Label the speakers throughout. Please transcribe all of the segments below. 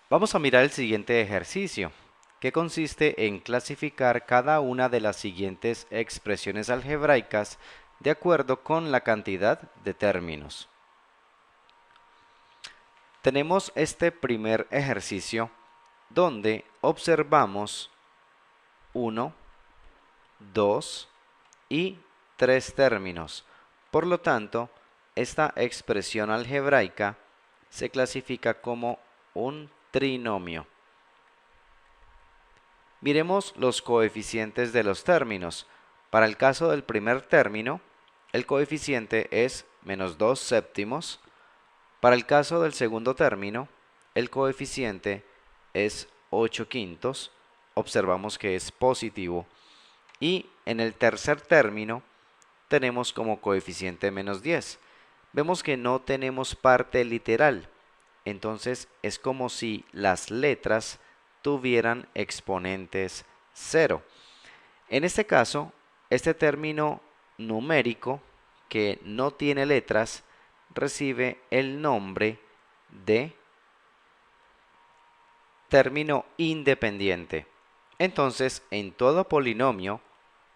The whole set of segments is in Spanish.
Speaker 1: Vamos a mirar el siguiente ejercicio, que consiste en clasificar cada una de las siguientes expresiones algebraicas de acuerdo con la cantidad de términos. Tenemos este primer ejercicio donde observamos 1, 2 y 3 términos. Por lo tanto, esta expresión algebraica se clasifica como un trinomio. Miremos los coeficientes de los términos. Para el caso del primer término, el coeficiente es menos 2 séptimos. Para el caso del segundo término, el coeficiente es 8 quintos. Observamos que es positivo. Y en el tercer término tenemos como coeficiente menos 10. Vemos que no tenemos parte literal. Entonces es como si las letras tuvieran exponentes 0. En este caso, este término numérico que no tiene letras recibe el nombre de término independiente. Entonces, en todo polinomio,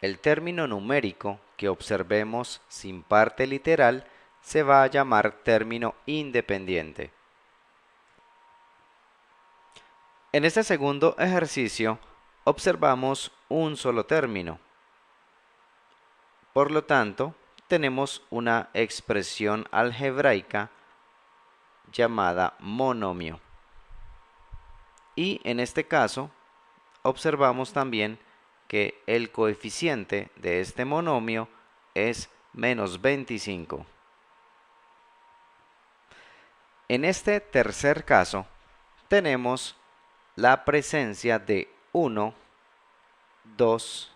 Speaker 1: el término numérico que observemos sin parte literal se va a llamar término independiente. En este segundo ejercicio, observamos un solo término. Por lo tanto, tenemos una expresión algebraica llamada monomio. Y en este caso, observamos también que el coeficiente de este monomio es menos 25. En este tercer caso, tenemos la presencia de 1, 2,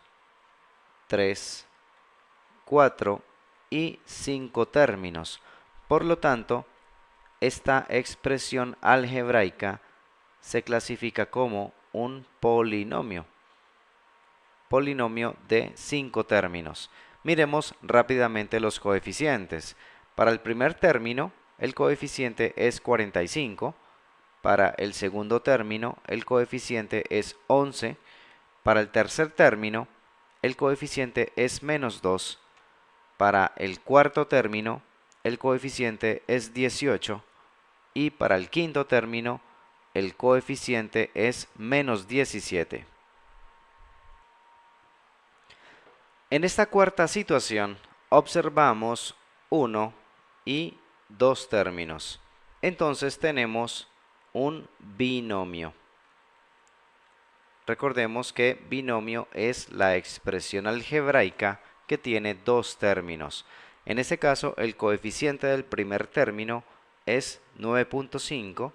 Speaker 1: 3, 4 y 5 términos. Por lo tanto, esta expresión algebraica se clasifica como un polinomio de 5 términos. Miremos rápidamente los coeficientes. Para el primer término, el coeficiente es 45. Para el segundo término, el coeficiente es 11. Para el tercer término, el coeficiente es menos 2. Para el cuarto término, el coeficiente es 18. Y para el quinto término, el coeficiente es menos 17. En esta cuarta situación, observamos 1 y 2 términos. Entonces tenemos un binomio. Recordemos que binomio es la expresión algebraica que tiene dos términos. En este caso, el coeficiente del primer término es 9.5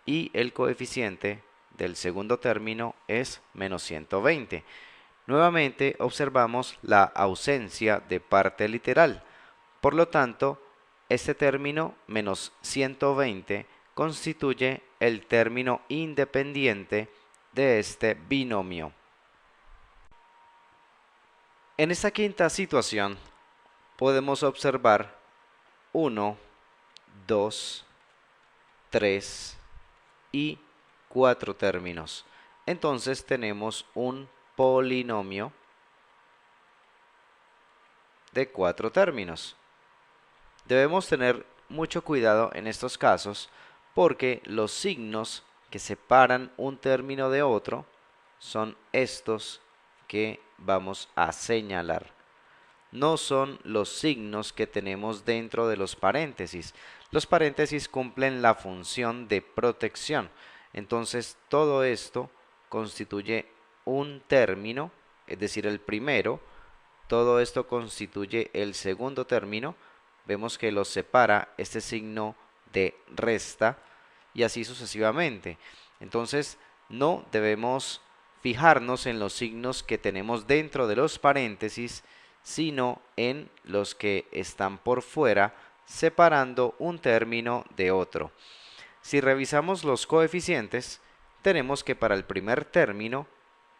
Speaker 1: y el coeficiente del segundo término es menos 120. Nuevamente observamos la ausencia de parte literal. Por lo tanto, este término menos 120 constituye el término independiente de este binomio. En esta quinta situación podemos observar 1, 2, 3 y 4 términos. Entonces tenemos un polinomio de 4 términos. Debemos tener mucho cuidado en estos casos porque los signos que separan un término de otro son estos que vamos a señalar. No son los signos que tenemos dentro de los paréntesis. Los paréntesis cumplen la función de protección. Entonces todo esto constituye un término, es decir, el primero. Todo esto constituye el segundo término. Vemos que los separa este signo de resta y así sucesivamente. Entonces no debemos fijarnos en los signos que tenemos dentro de los paréntesis, sino en los que están por fuera, separando un término de otro. Si revisamos los coeficientes, tenemos que para el primer término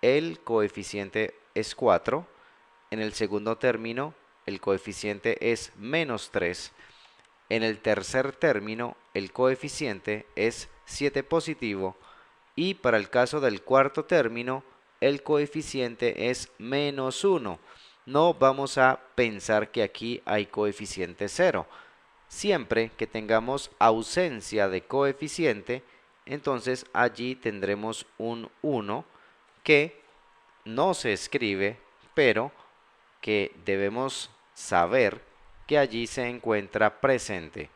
Speaker 1: el coeficiente es 4, en el segundo término el coeficiente es menos 3, en el tercer término el coeficiente es 7 positivo y para el caso del cuarto término el coeficiente es -1. No vamos a pensar que aquí hay coeficiente 0. Siempre que tengamos ausencia de coeficiente, entonces allí tendremos un 1 que no se escribe, pero que debemos saber que allí se encuentra presente.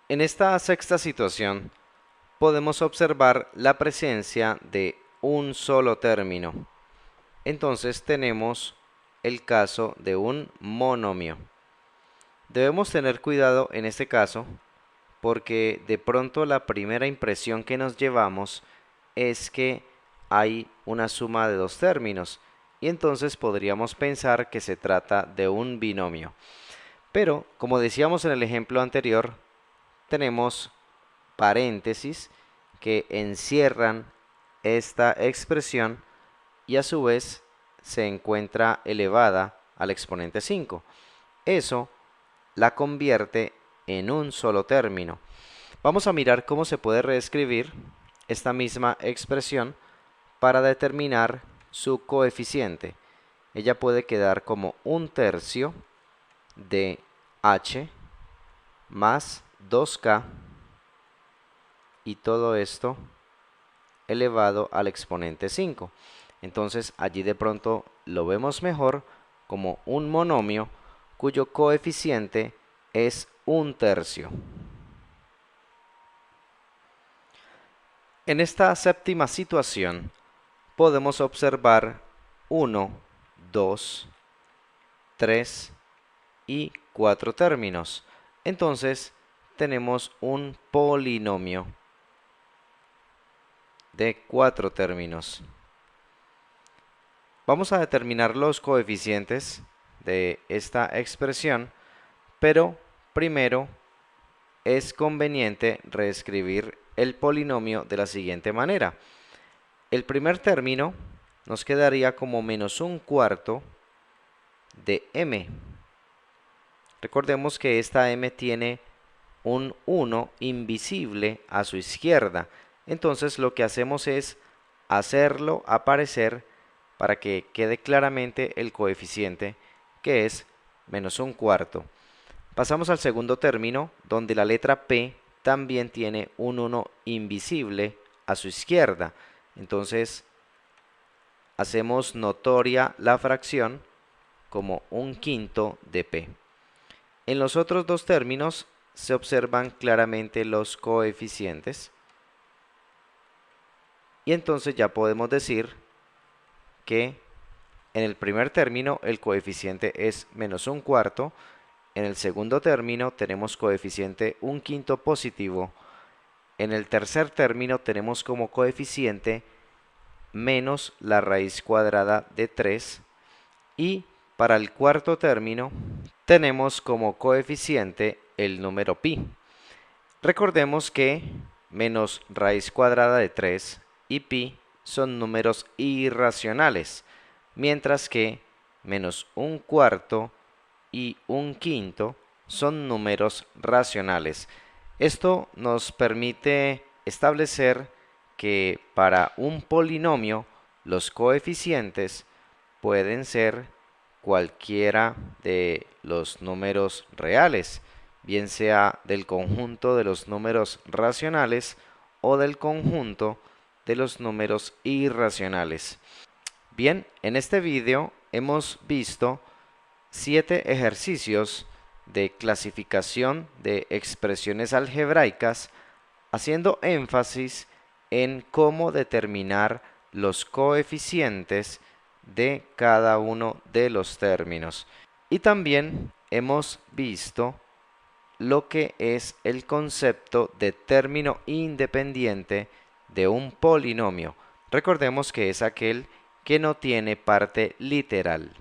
Speaker 1: En esta sexta situación, podemos observar la presencia de un solo término. Entonces tenemos el caso de un monomio. Debemos tener cuidado en este caso porque de pronto la primera impresión que nos llevamos es que hay una suma de dos términos y entonces podríamos pensar que se trata de un binomio. Pero, como decíamos en el ejemplo anterior, tenemos paréntesis que encierran esta expresión y a su vez se encuentra elevada al exponente 5. Eso la convierte en un solo término. Vamos a mirar cómo se puede reescribir esta misma expresión para determinar su coeficiente. Ella puede quedar como 1/3 de h más 2k y todo esto elevado al exponente 5. Entonces allí de pronto lo vemos mejor como un monomio cuyo coeficiente es 1/3. En esta séptima situación podemos observar 1, 2, 3 y 4 términos. Entonces tenemos un polinomio de 4 términos. Vamos a determinar los coeficientes de esta expresión, pero primero es conveniente reescribir el polinomio de la siguiente manera. El primer término nos quedaría como -1/4 de m. Recordemos que esta m tiene un 1 invisible a su izquierda. Entonces lo que hacemos es hacerlo aparecer para que quede claramente el coeficiente, que es -1/4. Pasamos al segundo término, donde la letra P también tiene un 1 invisible a su izquierda. Entonces hacemos notoria la fracción como 1/5 de P. En los otros dos términos se observan claramente los coeficientes. Y entonces ya podemos decir que en el primer término el coeficiente es -1/4. En el segundo término tenemos coeficiente 1/5 positivo. En el tercer término tenemos como coeficiente menos la raíz cuadrada de 3. Y para el cuarto término tenemos como coeficiente el número pi. Recordemos que menos raíz cuadrada de 3 y pi son números irracionales, mientras que -1/4 y 1/5 son números racionales. Esto nos permite establecer que para un polinomio los coeficientes pueden ser cualquiera de los números reales, bien sea del conjunto de los números racionales o del conjunto de los números irracionales. Bien, en este video hemos visto 7 ejercicios de clasificación de expresiones algebraicas, haciendo énfasis en cómo determinar los coeficientes de cada uno de los términos. Y también hemos visto lo que es el concepto de término independiente de un polinomio. Recordemos que es aquel que no tiene parte literal.